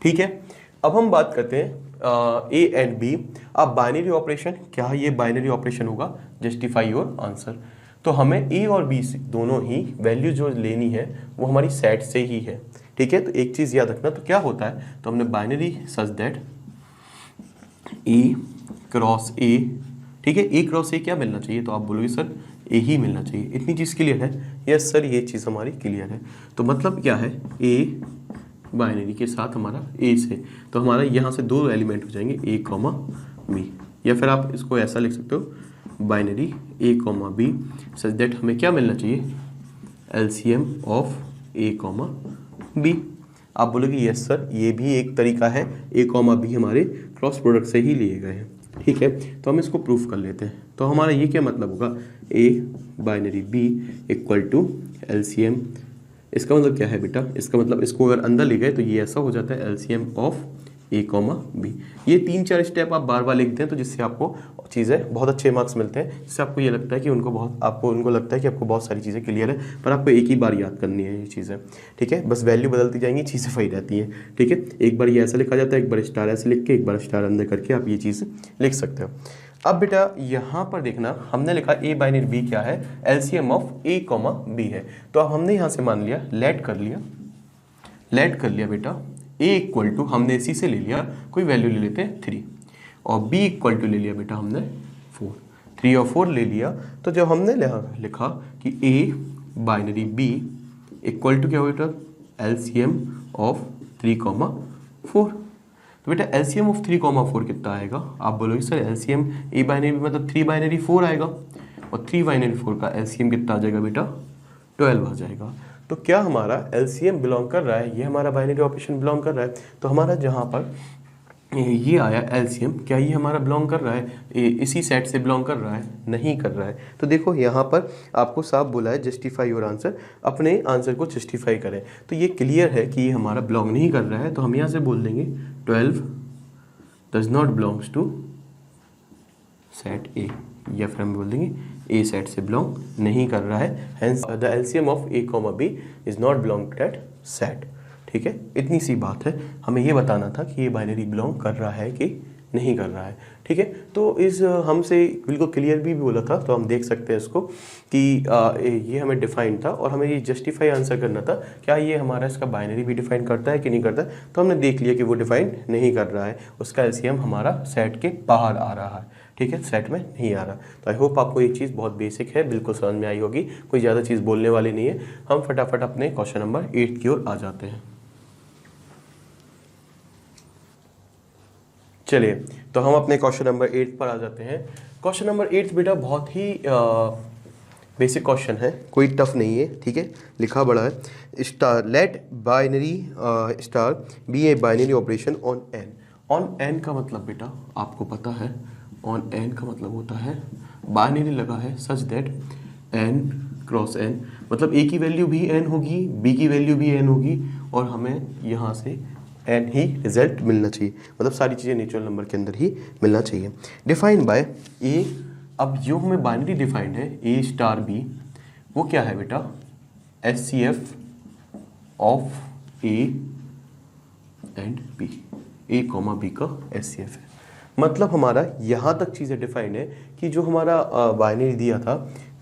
ठीक है, अब हम बात करते हैं ए एंड बी। अब बाइनरी ऑपरेशन, क्या ये बाइनरी ऑपरेशन होगा, जस्टिफाई योर आंसर। तो हमें ए और बी दोनों ही वैल्यू जो लेनी है वो हमारी सेट से ही है। ठीक है, तो एक चीज़ याद रखना, तो क्या होता है, तो हमने binary such that A cross ए। ठीक है, ए क्रॉस ए क्या मिलना चाहिए, तो आप बोलोगे सर ए ही मिलना चाहिए। इतनी चीज़ क्लियर है, यस सर ये चीज़ हमारी क्लियर है। तो मतलब क्या है, ए बाइनरी के साथ हमारा ए से, तो हमारा यहाँ से दो एलिमेंट हो जाएंगे ए कॉमा बी, या फिर आप इसको ऐसा लिख सकते हो, binary A comma B such that हमें क्या मिलना चाहिए, LCM of A comma B. आप बोलोगे यस सर ये भी एक तरीका है, ए कॉमा बी हमारे क्रॉस प्रोडक्ट से ही लिए गए हैं। ठीक है, तो हम इसको प्रूफ कर लेते हैं। तो हमारा ये क्या मतलब होगा, A binary B equal to LCM. इसका मतलब क्या है बेटा, इसका मतलब इसको अगर अंदर ले गए तो ये ऐसा हो जाता है LCM of A comma B. ये 3-4 स्टेप आप बार बार लिखते हैं तो जिससे आपको चीज़ें बहुत अच्छे मार्क्स मिलते हैं, जिससे आपको ये लगता है कि उनको लगता है कि आपको बहुत सारी चीज़ें क्लियर है, पर आपको एक ही बार याद करनी है ये चीज़ें। ठीक है, बस वैल्यू बदलती जाएंगी, चीज़ें वही रहती हैं। ठीक है, एक बार ये ऐसा लिखा जाता है, एक बार स्टार ऐसे लिख के, एक बार स्टार अंदर करके आप ये चीज़ लिख सकते हो। अब बेटा यहाँ पर देखना, हमने लिखा ए बाइनरी बी क्या है, LCM of A comma B है। तो अब हमने यहाँ से मान लिया, लेट कर लिया बेटा ए इक्वल टू, हमने इसी से ले लिया, कोई वैल्यू ले लेते हैं 3, और b इक्वल टू ले लिया बेटा हमने 4, 3 और 4 ले लिया। तो जब हमने लिखा कि a binary b equal to क्या हो बेटा, एलसीएम ऑफ 3, 4। तो बेटा एलसीएम ऑफ 3, 4 कितना आएगा, आप बोलोगे सर एलसीएम ए बाइनरी मतलब 3 बाइनरी 4 आएगा, और 3 बाइनरी 4 का एलसीएम कितना आ जाएगा बेटा, 12 आ जाएगा। तो क्या हमारा एलसीएम बिलोंग कर रहा है, ये हमारा बाइनरी ऑपरेशन बिलोंग कर रहा है। तो हमारा जहाँ पर ये आया एलसीएम, क्या ये हमारा बिलोंग कर रहा है, इसी सेट से बिलोंग कर रहा है, नहीं कर रहा है। तो देखो यहाँ पर आपको साफ बोला है जस्टिफाई योर आंसर, अपने आंसर को जस्टिफाई करें। तो ये क्लियर है कि ये हमारा बिलोंग नहीं कर रहा है, तो हम यहाँ से बोल देंगे 12 does not belongs to set A, या फिर हम बोल देंगे ए सेट से बिलोंग नहीं कर रहा है, hence the LCM of A comma B is not belong to that set. ठीक है, इतनी सी बात है, हमें ये बताना था कि ये बाइनरी बिलोंग कर रहा है कि नहीं कर रहा है। ठीक है, तो इस हमसे बिल्कुल क्लियर भी बोला था, तो हम देख सकते हैं इसको कि ये हमें डिफाइन था, और हमें ये जस्टिफाई आंसर करना था, क्या ये हमारा इसका बाइनरी भी डिफाइन करता है कि नहीं करता। तो हमने देख लिया कि वो डिफाइन नहीं कर रहा है, उसका एलसीएम हमारा सेट के बाहर आ रहा है। ठीक है, सेट में नहीं आ रहा। तो आई होप आपको ये चीज़ बहुत बेसिक है, बिल्कुल समझ में आई होगी, कोई ज़्यादा चीज़ बोलने वाली नहीं है। हम फटाफट अपने क्वेश्चन नंबर 8 की ओर आ जाते हैं। चलिए, तो हम अपने क्वेश्चन नंबर 8 पर आ जाते हैं। क्वेश्चन नंबर 8 बेटा बहुत ही बेसिक क्वेश्चन है, कोई टफ नहीं है। ठीक है, लिखा बड़ा है, star let binary star B A binary operation on N. On N का मतलब बेटा आपको पता है, ऑन एन का मतलब होता है बाइनरी लगा है such that N cross N, मतलब ए की वैल्यू भी एन होगी, बी की वैल्यू भी एन होगी, और हमें यहाँ से एन ही रिजल्ट मिलना चाहिए, मतलब सारी चीज़ें नेचुरल नंबर के अंदर ही मिलना चाहिए। डिफाइंड बाय ए, अब जो हमें बाइनरी डिफाइंड है ए स्टार बी, वो क्या है बेटा, HCF of A and B, A comma B का एचसीएफ है। मतलब हमारा यहाँ तक चीज़ें डिफाइंड है कि जो हमारा बाइनरी दिया था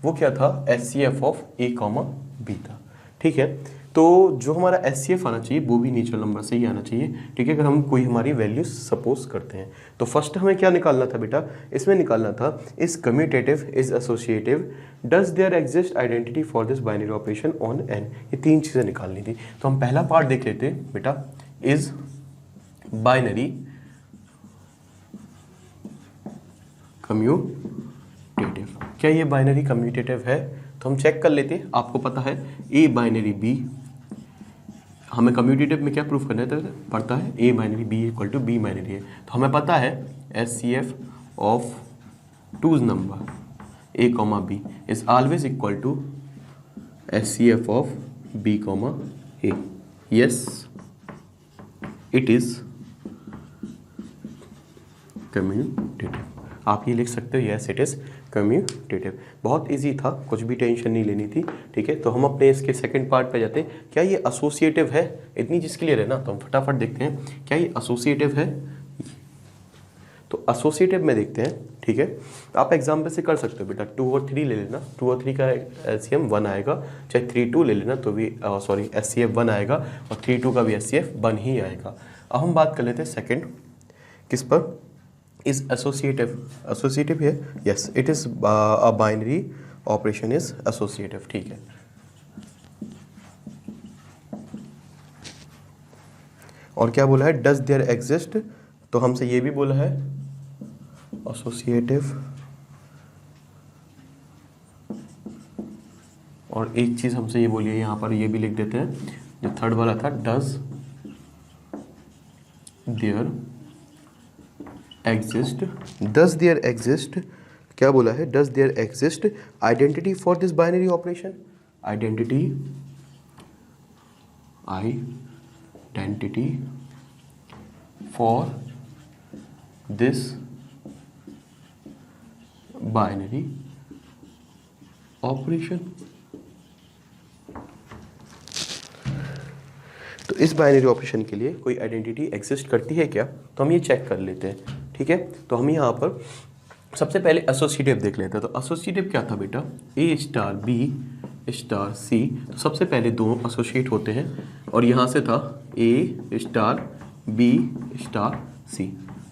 वो क्या था, HCF of A comma B था। ठीक है, तो जो हमारा SCF आना चाहिए वो भी नेचुरल नंबर से ही आना चाहिए, ठीक है, अगर हम कोई हमारी वैल्यू सपोज करते हैं। तो फर्स्ट हमें क्या निकालना था बेटा, इसमें निकालना था is commutative, is associative, does there exist identity for this binary operation on n, ये 3 चीज़ें निकालनी थी। तो हम पहला पार्ट देख लेते हैं बेटा, इज बाइनरी कम्यूटेटिव। क्या ये बाइनरी कम्यूटेटिव है? तो हम चेक कर लेते हैं। आपको पता है ए बाइनरी बी, हमें कम्यूटेटिव में क्या प्रूफ करना पड़ता है, A binary B equal to B binary है। तो हमें पता है SCF of two number A comma B is always equal to SCF of B comma A. Yes it is commutative. आप ये लिख सकते हो, यस इट इज़ कम्यूटेटिव। बहुत इजी था, कुछ भी टेंशन नहीं लेनी थी, ठीक है। तो हम अपने इसके सेकंड पार्ट पे जाते हैं। क्या ये एसोसिएटिव है? इतनी चीज़ क्लियर है ना, तो हम फटाफट देखते हैं क्या ये एसोसिएटिव है। तो एसोसिएटिव में देखते हैं, ठीक है। आप एग्जाम्पल से कर सकते हो बेटा, 2 और 3 ले लेना, 2 और 3 का LCM 1 आएगा, चाहे 3 2 ले लेना तो भी SCF 1 आएगा, और 3 2 का भी SCF 1 ही आएगा। अब हम बात कर लेते हैं सेकेंड, किस पर, is associative, associative है, yes it is a binary operation is associative, ठीक है। और क्या बोला है, does there exist, तो हमसे ये भी बोला है associative, और एक चीज हमसे ये बोली है यहाँ पर, ये भी लिख देते हैं, जो थर्ड वाला था, does there exist, क्या बोला है, does there exist identity for this binary operation, identity for this binary operation। तो इस बाइनरी ऑपरेशन के लिए कोई आइडेंटिटी एग्जिस्ट करती है क्या, तो हम ये चेक कर लेते हैं, ठीक है। तो हम यहाँ पर सबसे पहले एसोसिएटिव देख लेते हैं। तो एसोसिएटिव क्या था बेटा, A star B star C, तो सबसे पहले 2 एसोसिएट होते हैं, और यहाँ से था A star B star C।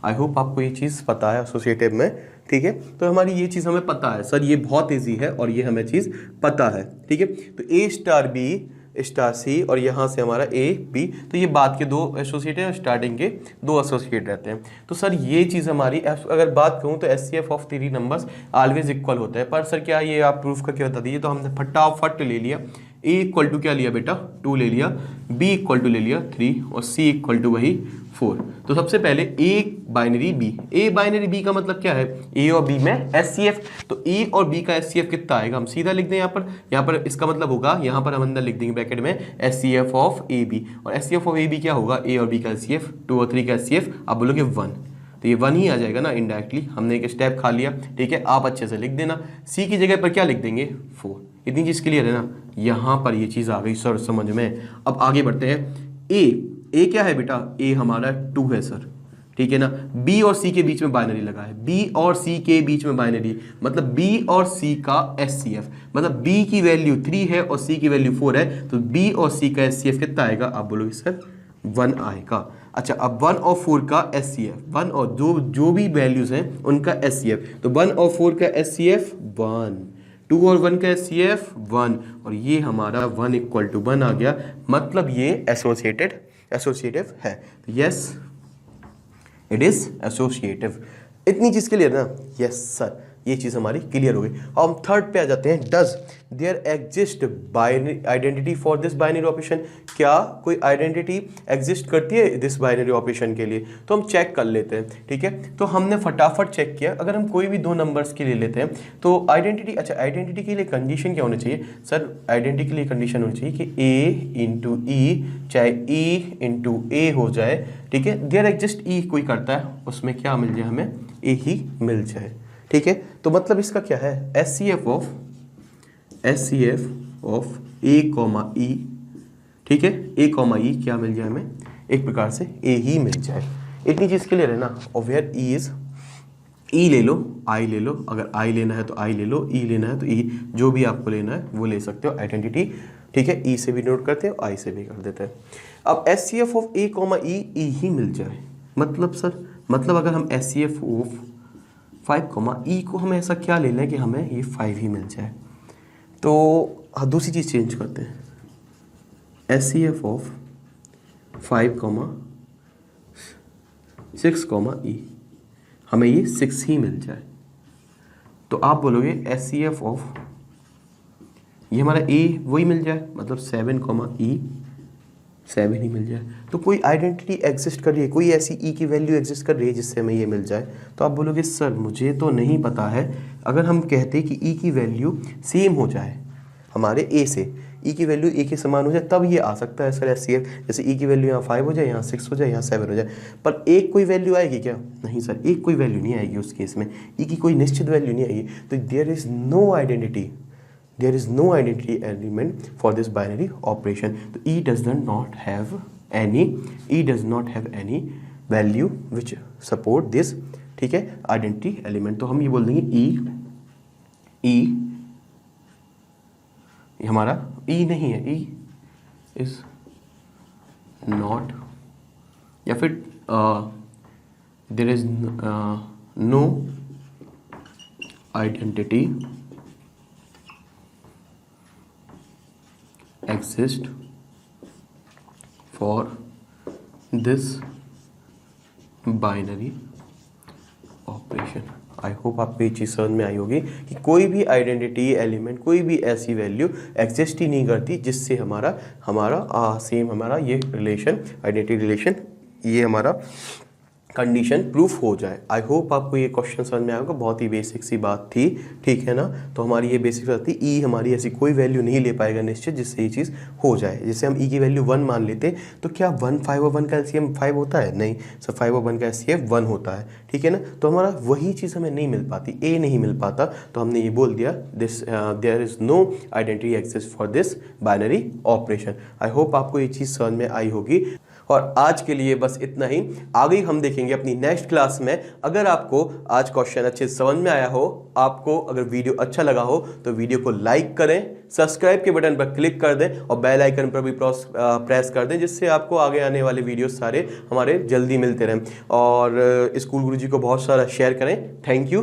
I hope आपको ये चीज़ पता है एसोसिएटिव में, ठीक है। तो हमारी ये चीज़ हमें पता है, सर ये बहुत ईजी है और ये हमें चीज़ पता है, ठीक है। तो A star B star C, और यहाँ से हमारा A B, तो ये बाद के 2 एसोसिएट हैं, स्टार्टिंग के 2 एसोसिएट रहते हैं। तो सर ये चीज़ हमारी, अगर बात कहूँ तो SCF of 3 numbers always equal होता है। पर सर क्या ये आप प्रूफ करके बता दीजिए। तो हमने फटाफट ले लिया, A इक्वल टू क्या लिया बेटा, 2 ले लिया, B इक्वल टू ले लिया 3, और C इक्वल टू वही 4। तो सबसे पहले A binary B, A binary B का मतलब क्या है, A और B में SCF, तो A और B का SCF कितना आएगा, हम सीधा लिख दें यहाँ पर इसका मतलब होगा, यहाँ पर हम अंदर लिख देंगे ब्रैकेट में SCF ऑफ AB, और SCF ऑफ AB क्या होगा, A और B का SCF, 2 और 3 का SCF, आप बोलोगे 1, तो ये 1 ही आ जाएगा ना, इनडायरेक्टली हमने एक स्टेप खा लिया, ठीक है। आप अच्छे से लिख देना, C की जगह पर क्या लिख देंगे 4। इतनी चीज़ क्लियर है ना, यहाँ पर ये चीज़ आ गई सर समझ में। अब आगे बढ़ते हैं, ए क्या है बेटा, A हमारा 2 है सर, ठीक है ना। B और C के बीच में बाइनरी लगा है, B और C के बीच में बाइनरी, मतलब B और C का SCF, मतलब B की वैल्यू 3 है और C की वैल्यू 4 है, तो B और C का SCF कितना आएगा, आप बोलोगे सर 1 आएगा। अच्छा, अब 1 और 4 का SCF, 1 और जो भी वैल्यूज हैं उनका SCF, तो 1 और 4 का SCF 1, 2 और 1 का SCF 1, और ये हमारा 1 इक्वल टू 1 आ गया, मतलब ये एसोसिएटिव है। Yes it is associative. इतनी चीज क्लियर ना, यस सर, ये चीज हमारी क्लियर हो गई। अब हम थर्ड पे आ जाते हैं, does there exist binary identity for this binary operation, क्या कोई आइडेंटिटी एग्जिस्ट करती है दिस बाइनरी ऑपरेशन के लिए, तो हम चेक कर लेते हैं, ठीक है। तो हमने फटाफट चेक किया, अगर हम कोई भी 2 नंबर्स के लिए लेते हैं तो आइडेंटिटी, अच्छा आइडेंटिटी के लिए कंडीशन क्या होनी चाहिए सर, आइडेंटिटी के लिए कंडीशन होनी चाहिए कि A इंटू E चाहे E इंटू A हो जाए, ठीक है। देयर एग्जिस्ट E कोई करता है, उसमें क्या मिल जाए, हमें A ही मिल जाए, ठीक है। तो मतलब इसका क्या है, SCF of A comma E, ठीक है, A कॉमा E क्या मिल जाए हमें, एक प्रकार से A ही मिल जाए। इतनी चीज क्लियर है ना। और वेयर E इज, E ले लो, I ले लो, अगर I लेना है तो I ले लो, E लेना है तो E, जो भी आपको लेना है वो ले सकते हो। आइडेंटिटी ठीक है, ई से भी नोट करते हैं, आई से भी कर देते हैं। अब HCF of A comma E ही मिल जाए, मतलब सर मतलब अगर हम HCF ऑफ 5 कॉमा ई को हम ऐसा क्या ले लें कि हमें ये 5 ही मिल जाए, तो दूसरी चीज़ चेंज करते हैं, HCF ऑफ 5 कॉमा 6 कॉमा ई, हमें ये 6 ही मिल जाए, तो आप बोलोगे HCF ऑफ ये हमारा ए वही मिल जाए, मतलब 7 कॉमा ई 7 ही मिल जाए। तो कोई आइडेंटिटी एग्जिस्ट कर रही है, कोई ऐसी ई की वैल्यू एग्जिस्ट कर रही है जिससे हमें ये मिल जाए, तो आप बोलोगे सर मुझे तो नहीं पता है। अगर हम कहते कि ई की वैल्यू सेम हो जाए हमारे ए से, ई की वैल्यू ए के समान हो जाए, तब ये आ सकता है सर HCF। जैसे ई की वैल्यू यहाँ 5 हो जाए, यहाँ 6 हो जाए, यहाँ 7 हो जाए, पर एक कोई वैल्यू आएगी क्या? नहीं सर, एक कोई वैल्यू नहीं आएगी उस केस में, ई की कोई निश्चित वैल्यू नहीं आएगी। तो there is no identity, there is no identity element for this binary operation. So E does not have any value which support this, ठीक है, identity element। तो हम ये बोल देंगे E हमारा E नहीं है, E is not, या फिर there is no identity exist for this binary operation. I hope आपको ये चीज़ समझ में आई होगी कि कोई भी आइडेंटिटी एलिमेंट, कोई भी ऐसी वैल्यू एग्जिस्ट ही नहीं करती जिससे हमारा सेम हमारा ये रिलेशन, आइडेंटिटी रिलेशन, ये हमारा कंडीशन प्रूफ हो जाए। आई होप आपको ये क्वेश्चन समझ में आएगा, बहुत ही बेसिक सी बात थी, ठीक है ना। तो हमारी ये बेसिक बात थी, ई हमारी ऐसी कोई वैल्यू नहीं ले पाएगा निश्चित जिससे ये चीज़ हो जाए। जैसे हम ई की वैल्यू 1 मान लेते, तो क्या 1 5 और 1 का LCM 5 होता है? नहीं सर, 5 और 1 का LCM 1 होता है, ठीक है ना। तो हमारा वही चीज़ हमें नहीं मिल पाती, ए नहीं मिल पाता, तो हमने ये बोल दिया this there is no identity exist for this binary operation. I hope आपको ये चीज़ समझ में आई होगी, और आज के लिए बस इतना ही। आगे हम देखेंगे अपनी नेक्स्ट क्लास में। अगर आपको आज क्वेश्चन अच्छे से समझ में आया हो, आपको अगर वीडियो अच्छा लगा हो, तो वीडियो को लाइक करें, सब्सक्राइब के बटन पर क्लिक कर दें और बेल आइकन पर भी प्रेस कर दें, जिससे आपको आगे आने वाले वीडियो सारे हमारे जल्दी मिलते रहें। और स्कूल गुरुजी को बहुत सारा शेयर करें। Thank you.